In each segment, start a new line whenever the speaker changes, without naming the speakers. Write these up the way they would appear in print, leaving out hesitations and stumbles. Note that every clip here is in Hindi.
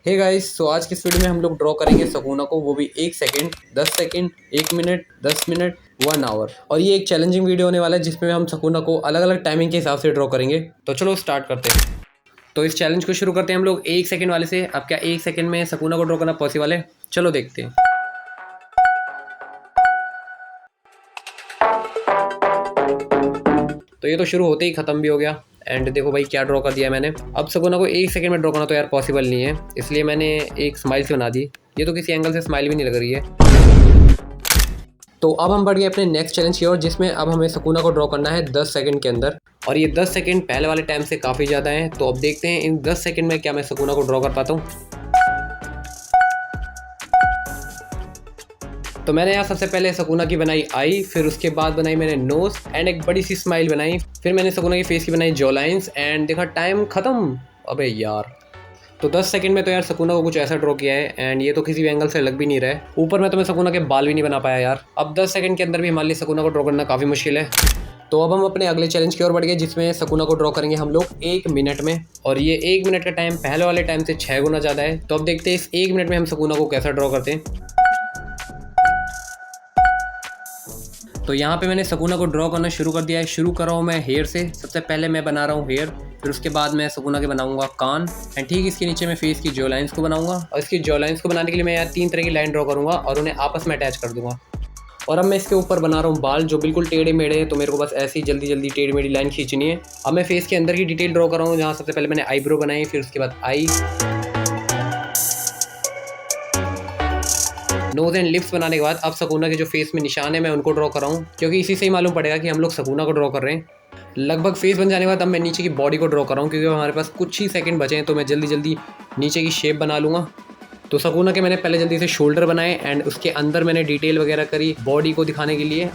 हे गाइस, तो आज की इस वीडियो में हम लोग ड्रॉ करेंगे सकुना को, वो भी 1 second, 10 second, 1 minute, 10 minute, 1 hour. और ये एक चैलेंजिंग वीडियो होने वाला है जिसमें हम सकुना को अलग अलग टाइमिंग के हिसाब से ड्रॉ करेंगे। तो चलो स्टार्ट करते हैं। तो इस चैलेंज को शुरू करते हैं हम लोग 1 सेकंड वाले से। अब क्या 1 सेकंड में सकुना को ड्रॉ करना पॉसिबल है? चलो देखते हैं। तो ये तो शुरू होते ही खत्म भी हो गया। एंड देखो भाई क्या ड्रॉ कर दिया मैंने। अब सकुना को 1 सेकंड में ड्रॉ करना तो यार पॉसिबल नहीं है, इसलिए मैंने एक स्माइल से बना दी। ये तो किसी एंगल से स्माइल भी नहीं लग रही है। तो अब हम बढ़ गए अपने नेक्स्ट चैलेंज की ओर, जिसमें अब हमें सकुना को ड्रॉ करना है 10 सेकंड के अंदर। और ये 10 सेकंड पहले वाले टाइम से काफ़ी ज़्यादा है। तो अब देखते हैं इन 10 सेकंड में क्या मैं सकुना को ड्रॉ कर पाता हूँ। तो मैंने यहाँ सबसे पहले सकुना की बनाई आई, फिर उसके बाद बनाई मैंने नोज एंड एक बड़ी सी स्माइल बनाई। फिर मैंने सकुना की फेस की बनाई जॉ लाइन्स एंड देखा टाइम खत्म। अबे यार, तो 10 सेकंड में तो यार सकुना को कुछ ऐसा ड्रॉ किया है एंड ये तो किसी भी एंगल से लग भी नहीं रहा है। ऊपर में तो मैं सकुना के बाल भी नहीं बना पाया यार। अब 10 सेकंड के अंदर भी हमारे लिए सकुना को ड्रॉ करना काफ़ी मुश्किल है। तो अब हम अपने अगले चैलेंज की ओर बढ़ गए, जिसमें सकुना को ड्रॉ करेंगे हम लोग 1 मिनट में। और ये 1 मिनट का टाइम पहले वाले टाइम से 6 गुना ज़्यादा है। तो अब देखते हैं इस 1 मिनट में हम सकुना को कैसा ड्रॉ करते हैं। तो यहाँ पे मैंने सकुना को ड्रॉ करना शुरू कर दिया है। शुरू कर रहा हूँ मैं हेयर से। सबसे पहले मैं बना रहा हूँ हेयर, फिर उसके बाद मैं सकुना के बनाऊंगा कान एंड ठीक इसके नीचे मैं फेस की जॉ लाइन्स को बनाऊंगा। और इसकी जॉ लाइन्स को बनाने के लिए मैं यहाँ 3 तरह की लाइन ड्रॉ करूँगा और उन्हें आपस में अटैच कर दूंगा। और अब मैं इसके ऊपर बना रहा हूँ बाल जो बिल्कुल टेढ़े मेढ़े हैं। तो मेरे को बस ऐसी जल्दी जल्दी टेढ़ी मेढ़ी लाइन खींचनी है। अब मैं फेस के अंदर की डिटेल ड्रॉ कर रहा हूँ, जहाँ सबसे पहले मैंने आईब्रो बनाई, फिर उसके बाद आई, नोज एंड लिप्स बनाने के बाद अब सकुना के जो फेस में निशान है मैं उनको ड्रॉ कर रहा हूँ, क्योंकि इसी से ही मालूम पड़ेगा कि हम लोग सकुना को ड्रॉ कर रहे हैं। लगभग फेस बन जाने के बाद अब मैं नीचे की बॉडी को ड्रॉ कर रहा हूँ, क्योंकि हमारे पास कुछ ही सेकंड बचे हैं। तो मैं जल्दी जल्दी नीचे की शेप बना लूँगा। तो सकुना के मैंने पहले जल्दी से शोल्डर बनाए एंड उसके अंदर मैंने डिटेल वगैरह करी बॉडी को दिखाने के लिए।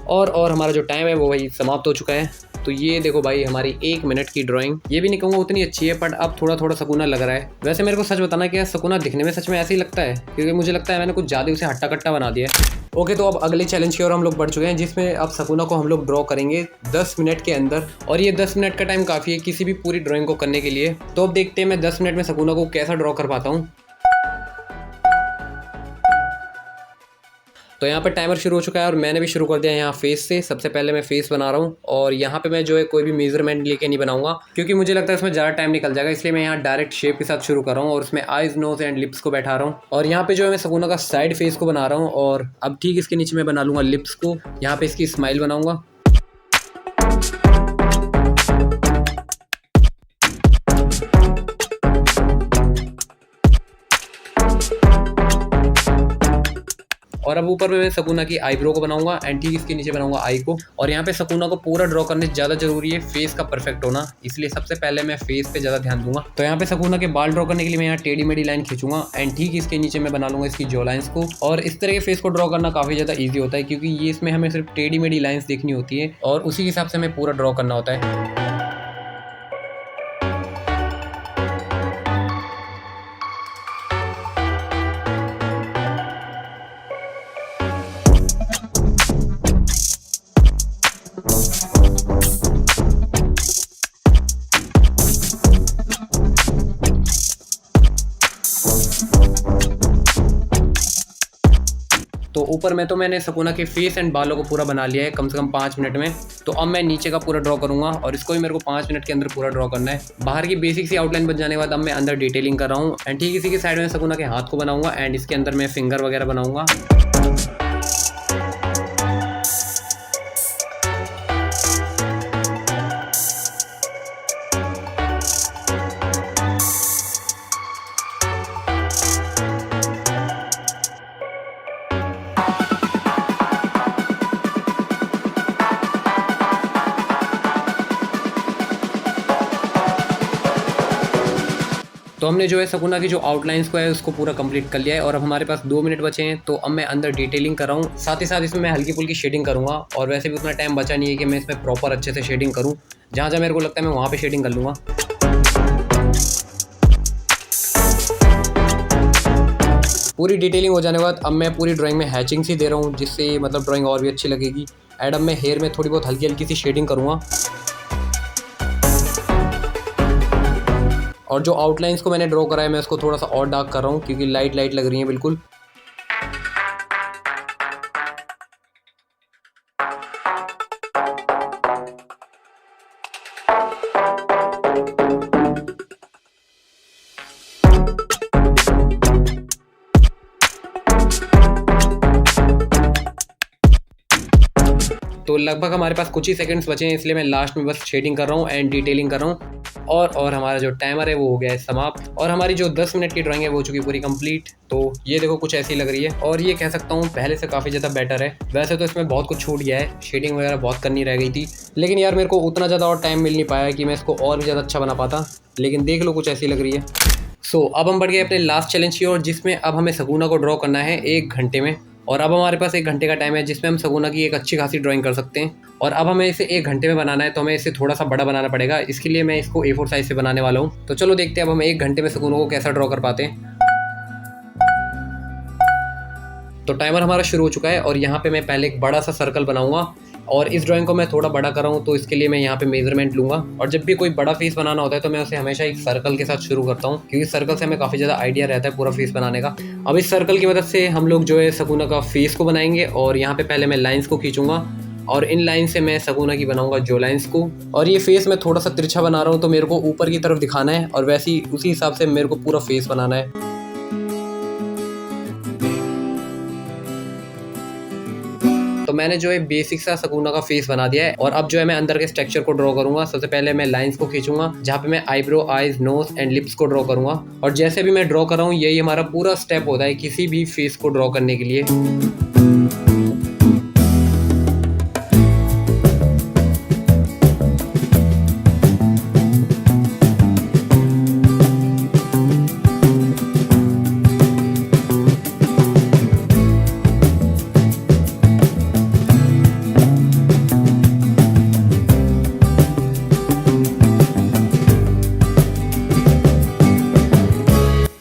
और हमारा जो टाइम है वो भाई समाप्त हो चुका है। तो ये देखो भाई हमारी 1 मिनट की ड्राइंग। ये भी नहीं कहूँगा उतनी अच्छी है, बट अब थोड़ा थोड़ा सकुना लग रहा है। वैसे मेरे को सच बताना क्या सकुना दिखने में सच में ऐसे ही लगता है, क्योंकि मुझे लगता है मैंने कुछ ज़्यादा उसे हट्टा कट्टा बना दिया है। ओके, तो अब अगले चैलेंज की ओर हम लोग बढ़ चुके हैं, जिसमें अब सकुना को हम लोग ड्रॉ करेंगे 10 मिनट के अंदर। और ये 10 मिनट का टाइम काफ़ी है किसी भी पूरी ड्राइंग को करने के लिए। तो अब देखते हैं मैं 10 मिनट में सकुना को कैसा ड्रॉ कर पाता हूँ। तो यहाँ पर टाइमर शुरू हो चुका है और मैंने भी शुरू कर दिया यहाँ फेस से। सबसे पहले मैं फेस बना रहा हूँ और यहाँ पे मैं जो है कोई भी मेजरमेंट लेके नहीं बनाऊंगा, क्योंकि मुझे लगता है इसमें ज़्यादा टाइम निकल जाएगा। इसलिए मैं यहाँ डायरेक्ट शेप के साथ शुरू कर रहा हूँ और उसमें आइज, नोज एंड लिप्स को बैठा रहा हूँ। और यहाँ पे जो है मैं सकुना का साइड फेस को बना रहा हूँ और अब ठीक इसके नीचे मैं बना लूँगा लिप्स को। यहाँ पे इसकी स्माइल बनाऊँगा। और अब ऊपर में मैं सकुना की आईब्रो को बनाऊंगा एंड ठीक इसके नीचे बनाऊंगा आई को। और यहाँ पे सकुना को पूरा ड्रॉ करने से ज़्यादा जरूरी है फेस का परफेक्ट होना, इसलिए सबसे पहले मैं फेस पे ज़्यादा ध्यान दूंगा। तो यहाँ पे सकुना के बाल ड्रॉ करने के लिए मैं यहाँ टेढ़ी मेढ़ी लाइन खींचूंगा एंड ठीक इसके नीचे मैं बना लूंगा इसकी जॉ लाइन्स को। और इस तरह के फेस को ड्रॉ करना काफ़ी ज़्यादा ईजी होता है, क्योंकि ये इसमें हमें सिर्फ टेढ़ी मेढ़ी लाइन्स देखनी होती है और उसी के हिसाब से हमें पूरा ड्रॉ करना होता है। तो ऊपर में तो मैंने सकुना के फेस एंड बालों को पूरा बना लिया है कम से कम 5 मिनट में। तो अब मैं नीचे का पूरा ड्रॉ करूंगा और इसको भी मेरे को 5 मिनट के अंदर पूरा ड्रॉ करना है। बाहर की बेसिक सी आउटलाइन बन जाने के बाद अब मैं अंदर डिटेलिंग कर रहा हूँ एंड ठीक इसी के साइड में सकुना के हाथ को बनाऊंगा एंड इसके अंदर मैं फिंगर वगैरह बनाऊंगा। तो हमने जो है सकुना की जो आउटलाइंस को है उसको पूरा कंप्लीट कर लिया है और अब हमारे पास 2 मिनट बचे हैं। तो अब मैं अंदर डिटेलिंग कर रहा हूँ, साथ ही साथ इसमें मैं हल्की फुल्की शेडिंग करूँगा। और वैसे भी उतना टाइम बचा नहीं है कि मैं इसमें प्रॉपर अच्छे से शेडिंग करूँ। जहाँ जहाँ मेरे को लगता है मैं वहाँ पे शेडिंग कर लूँगा। पूरी डिटेलिंग हो जाने के बाद अब मैं पूरी ड्राइंग में हैचिंग सी दे रहा हूँ, जिससे मतलब ड्राइंग और भी अच्छी लगेगी। एंड अब मैं हेयर में थोड़ी बहुत हल्की हल्की सी शेडिंग करूँगा। और जो आउटलाइंस को मैंने ड्रॉ करा है मैं उसको थोड़ा सा और डार्क कर रहा हूँ क्योंकि लाइट लाइट लग रही है बिल्कुल। तो लगभग हमारे पास कुछ ही सेकंड्स बचे हैं, इसलिए मैं लास्ट में बस शेडिंग कर रहा हूँ एंड डिटेलिंग कर रहा हूँ। और हमारा जो टाइमर है वो हो गया है समाप्त और हमारी जो 10 मिनट की ड्राइंग है वो हो चुकी है पूरी कंप्लीट। तो ये देखो कुछ ऐसी लग रही है और ये कह सकता हूँ पहले से काफ़ी ज़्यादा बेटर है। वैसे तो इसमें बहुत कुछ छूट गया है, शेडिंग वगैरह बहुत करनी रह गई थी, लेकिन यार मेरे को उतना ज़्यादा और टाइम मिल नहीं पाया कि मैं इसको और भी ज़्यादा अच्छा बना पाता। लेकिन देख लो कुछ ऐसी लग रही है। अब हम बढ़ गए अपने लास्ट चैलेंज की ओर, जिसमें अब हमें सगुना को ड्रॉ करना है 1 घंटे में। और अब हमारे पास 1 घंटे का टाइम है जिसमें हम सगुना की एक अच्छी खासी ड्राइंग कर सकते हैं। और अब हमें इसे 1 घंटे में बनाना है, तो हमें इसे थोड़ा सा बड़ा बनाना पड़ेगा। इसके लिए मैं इसको A4 साइज से बनाने वाला हूँ। तो चलो देखते हैं अब हम 1 घंटे में सगुना को कैसा ड्रॉ कर पाते हैं। तो टाइमर हमारा शुरू हो चुका है और यहाँ पे मैं पहले एक बड़ा सा सर्कल बनाऊंगा और इस ड्राइंग को मैं थोड़ा बड़ा कर रहा हूँ, तो इसके लिए मैं यहाँ पे मेजरमेंट लूँगा। और जब भी कोई बड़ा फेस बनाना होता है तो मैं उसे हमेशा एक सर्कल के साथ शुरू करता हूँ, क्योंकि सर्कल से हमें काफ़ी ज़्यादा आइडिया रहता है पूरा फेस बनाने का। अब इस सर्कल की मदद से हम लोग जो है सगुना का फेस को बनाएंगे और यहाँ पे पहले मैं लाइन्स को खींचूंगा और इन लाइन से मैं सगुना की बनाऊंगा जो लाइन्स को। और ये फेस मैं थोड़ा सा तिरछा बना रहा हूँ, तो मेरे को ऊपर की तरफ दिखाना है और वैसे ही उसी हिसाब से मेरे को पूरा फेस बनाना है। तो मैंने जो है बेसिक सा सगुना का फेस बना दिया है और अब जो है मैं अंदर के स्ट्रक्चर को ड्रॉ करूंगा। सबसे पहले मैं लाइंस को खींचूंगा जहाँ पे मैं eyebrow, eyes, nose and lips को ड्रॉ करूंगा। और जैसे भी मैं ड्रॉ कर रहा हूँ यही हमारा पूरा स्टेप होता है किसी भी फेस को ड्रॉ करने के लिए।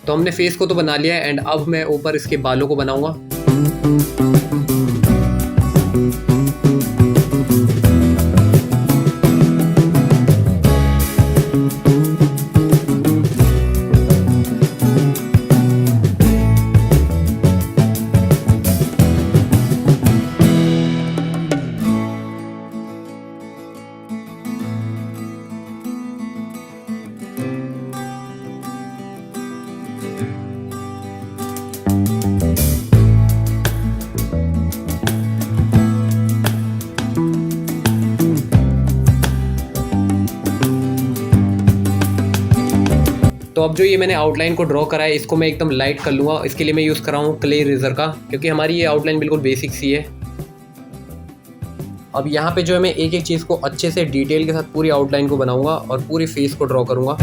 तो हमने फेस को तो बना लिया है एंड अब मैं ऊपर इसके बालों को बनाऊंगा। तो अब जो ये मैंने आउटलाइन को ड्रॉ करा है इसको मैं एकदम लाइट कर लूँगा। इसके लिए मैं यूज़ कर रहा हूँ क्ले इरेजर का, क्योंकि हमारी ये आउटलाइन बिल्कुल बेसिक सी है। अब यहाँ पे जो है मैं एक एक चीज़ को अच्छे से डिटेल के साथ पूरी आउटलाइन को बनाऊँगा और पूरी फेस को ड्रॉ करूँगा।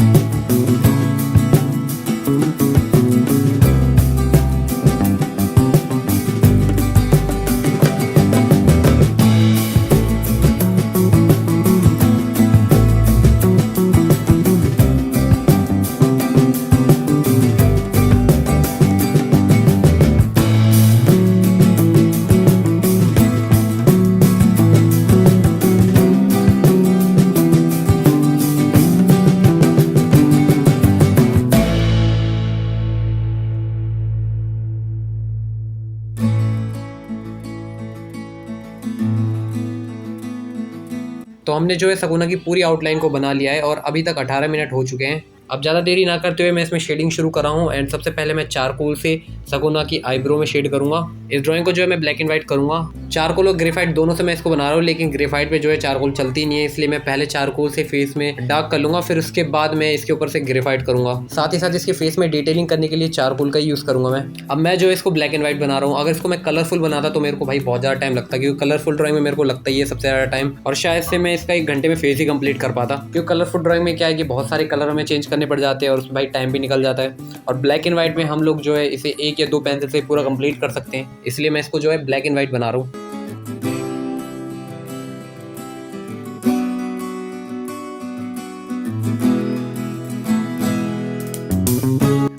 तो हमने जो है सगुना की पूरी आउटलाइन को बना लिया है और अभी तक 18 मिनट हो चुके हैं। अब ज़्यादा देरी ना करते हुए मैं इसमें शेडिंग शुरू कर रहा हूँ एंड सबसे पहले मैं चारकोल से सगुना की आईब्रो में शेड करूँगा। इस ड्राइंग को जो है मैं ब्लैक एंड व्हाइट करूँगा। चारकोल और ग्रेफाइट दोनों से मैं इसको बना रहा हूँ, लेकिन ग्रेफाइट पे जो है चारकोल चलती नहीं है, इसलिए मैं पहले चारकोल से फेस में डार्क कर लूँगा, फिर उसके बाद मैं इसके ऊपर से ग्रेफाइट करूँगा। साथ ही साथ इसके फेस में डिटेलिंग करने के लिए चारकोल का यूज़ करूँगा मैं। अब मैं जो है इसको ब्लैक एंड व्हाइट बना रहा हूँ। अगर इसको मैं कलरफुल बनाता तो मेरे को भाई बहुत ज़्यादा टाइम लगता, क्योंकि कलरफुल ड्राइंग में मेरे को लगता ही है सबसे ज़्यादा टाइम, और शायद से मैं इसका 1 घंटे में फेस ही कंप्लीट कर पाता। क्योंकि कलरफुल ड्राइंग में क्या है कि बहुत सारे कलर हमें चेंज करने पड़ जाते हैं और उसमें भाई टाइम भी निकल जाता है। और ब्लैक एंड व्हाइट में हम लोग जो है इसे 1 या 2 पेंसिल से पूरा कंप्लीट कर सकते हैं, इसलिए मैं इसको जो है ब्लैक एंड व्हाइट बना रहा हूँ।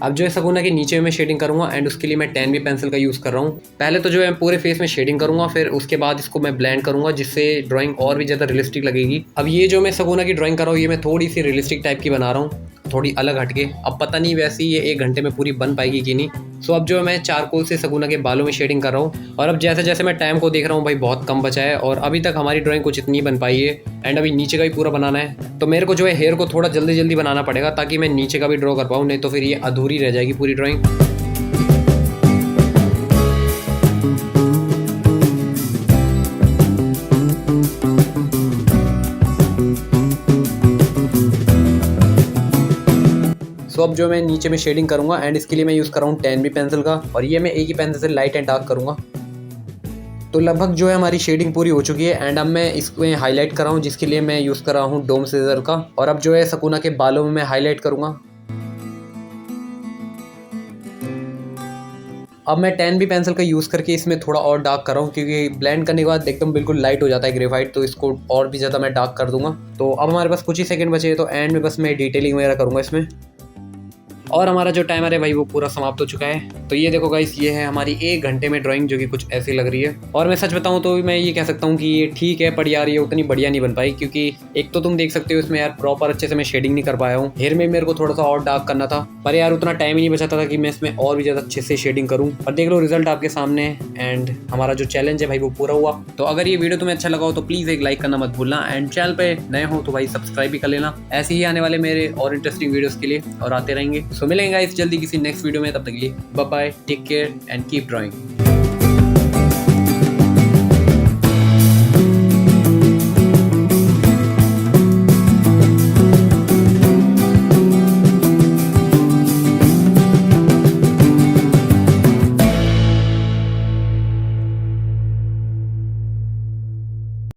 अब जो है सगुना के नीचे में शेडिंग करूंगा एंड उसके लिए मैं 10B पेंसिल का यूज़ कर रहा हूँ। पहले तो जो है पूरे फेस में शेडिंग करूंगा, फिर उसके बाद इसको मैं ब्लेंड करूंगा, जिससे ड्राइंग और भी ज़्यादा रियलिस्टिक लगेगी। अब ये जो मैं सगुना की ड्राइंग कर रहा हूँ ये मैं थोड़ी सी रियलिस्टिक टाइप की बना रहा हूँ, थोड़ी अलग हटके। अब पता नहीं वैसे ये 1 घंटे में पूरी बन पाएगी कि नहीं। सो अब जो है मैं चारकोल से सगुना के बालों में शेडिंग कर रहा हूँ। और अब जैसे जैसे मैं टाइम को देख रहा हूँ भाई बहुत कम बचा है और अभी तक हमारी ड्राइंग कुछ इतनी बन पाई है। एंड अभी नीचे का भी पूरा बनाना है, तो मेरे को जो है हेयर को थोड़ा जल्दी जल्दी बनाना पड़ेगा ताकि मैं नीचे का भी ड्रॉ कर पाऊँ, नहीं तो फिर ये अधूरी रह जाएगी पूरी ड्राइंग। सो अब जो मैं नीचे में शेडिंग करूंगा एंड इसके लिए मैं यूज़ कर रहा हूँ 10B पेंसिल का, और ये मैं एक ही पेंसिल से लाइट एंड डार्क करूंगा। तो लगभग जो है हमारी शेडिंग पूरी हो चुकी है एंड अब मैं इसमें हाईलाइट कर रहा हूँ, जिसके लिए मैं यूज़ कर रहा हूँ डोम सीजर का। और अब जो है सकुना के बालों में मैं हाईलाइट करूँगा। अब मैं 10B पेंसिल का यूज़ करके इसमें थोड़ा और डार्क कर रहा हूँ, क्योंकि ब्लेंड करने के बाद एकदम बिल्कुल लाइट हो जाता है ग्रेफाइट, तो इसको और भी ज़्यादा मैं डार्क कर दूंगा। तो अब हमारे पास कुछ ही सेकंड बचे हैं, तो एंड में बस मैं डिटेलिंग वगैरह करूँगा इसमें। और हमारा जो टाइमर है भाई वो पूरा समाप्त हो चुका है। तो ये देखो गाइस, ये है हमारी 1 घंटे में ड्राइंग, जो कि कुछ ऐसी लग रही है। और मैं सच बताऊं तो मैं ये कह सकता हूँ कि ये ठीक है, पर यार ये उतनी बढ़िया नहीं बन पाई, क्योंकि एक तो तुम देख सकते हो इसमें यार प्रॉपर अच्छे से मैं शेडिंग नहीं कर पाया हूँ। हेयर में मेरे को थोड़ा सा और डार्क करना था, पर यार उतना टाइम ही नहीं बचाता था कि मैं इसमें और भी ज़्यादा अच्छे से शेडिंग करूँ। और देख लो रिजल्ट आपके सामने है एंड हमारा जो चैलेंज है भाई वो पूरा हुआ। तो अगर ये वीडियो तुम्हें अच्छा लगा हो तो प्लीज़ एक लाइक करना मत भूलना, एंड चैनल पे नए हो तो भाई सब्सक्राइब भी कर लेना, ऐसे ही आने वाले मेरे और इंटरेस्टिंग वीडियोस के लिए और आते रहेंगे। सो मिलेंगे गाइस जल्दी किसी नेक्स्ट वीडियो में, तब तक के लिए bye bye, take care and keep drawing.